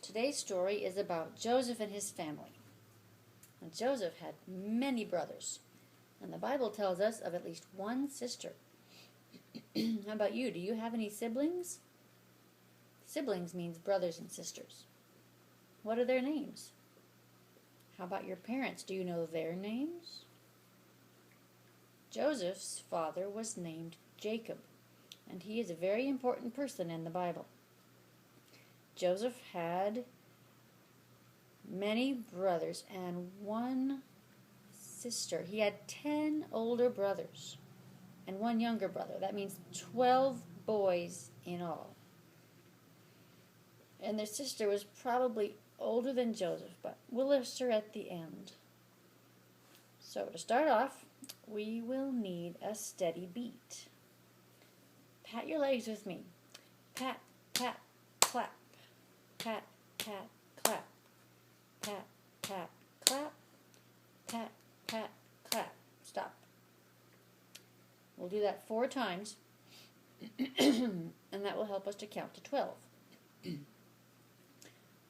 Today's story is about Joseph and his family. And Joseph had many brothers, and the Bible tells us of at least one sister. How about you? Do you have any siblings? Siblings means brothers and sisters. What are their names? How about your parents? Do you know their names? Joseph's father was named Jacob, and he is a very important person in the Bible. Joseph had many brothers and one sister. He had 10 older brothers and one younger brother. That means 12 boys in all. And their sister was probably older than Joseph, but we'll list her at the end. So to start off, we will need a steady beat. Pat your legs with me. Pat, pat, clap. Pat, pat, clap. Pat, pat, clap. Pat, pat, clap. Stop. We'll do that 4 times, and that will help us to count to 12.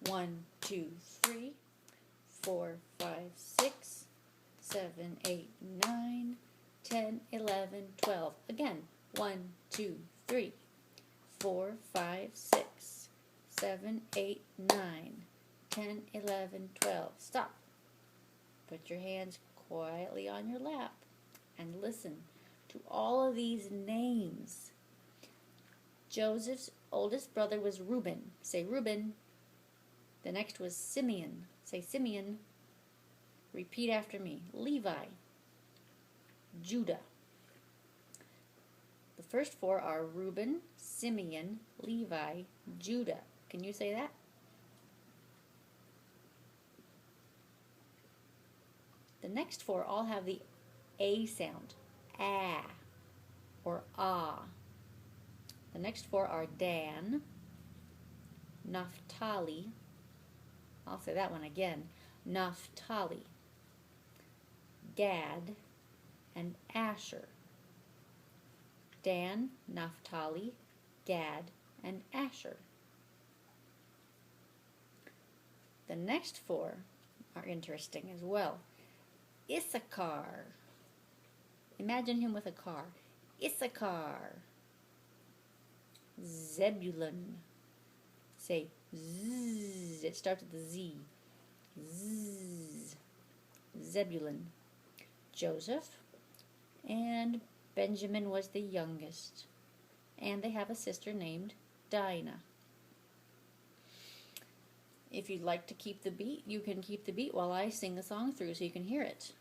1, 2, 3, 4, 5, 6, 7, 8, 9, 10, 11, 12. Again, 1, 2, 3, 4, 5, 6, 7, 8, 9, 10, 11, 12. Stop. Put your hands quietly on your lap and listen to all of these names. Joseph's oldest brother was Reuben. Say Reuben. The next was Simeon. Say Simeon. Repeat after me. Levi. Judah. The first 4 are Reuben, Simeon, Levi, Judah. Can you say that? The next 4 all have the A sound. Ah or ah. The next 4 are Dan, Naphtali. I'll say that one again. Naphtali, Gad, and Asher. Dan, Naphtali, Gad, and Asher. The next 4 are interesting as well. Issachar. Imagine him with a car. Issachar. Zebulun. Say zzz. It starts with a Z. Zzz. Zebulun. Joseph and Benjamin was the youngest. And they have a sister named Dinah. If you'd like to keep the beat, you can keep the beat while I sing the song through so you can hear it.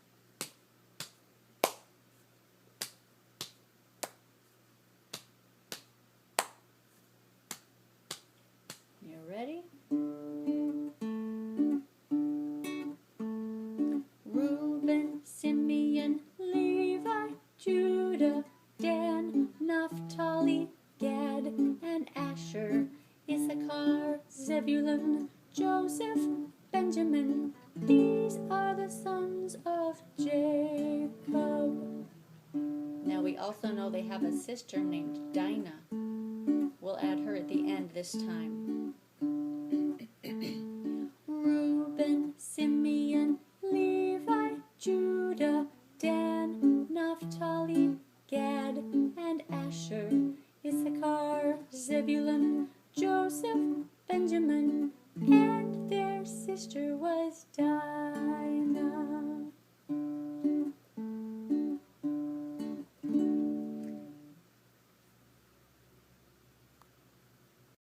You ready? Reuben, Simeon, Levi, Judah, Dan, Naphtali, Gad, and Asher, Issachar, Zebulun, Joseph, Benjamin. These are the sons of Jacob. Now we also know they have a sister named Dinah. We'll add her at the end this time. Reuben, Simeon, Levi, Judah, Dan, Naphtali, Gad, and Asher, Issachar, Zebulun, Joseph, Benjamin.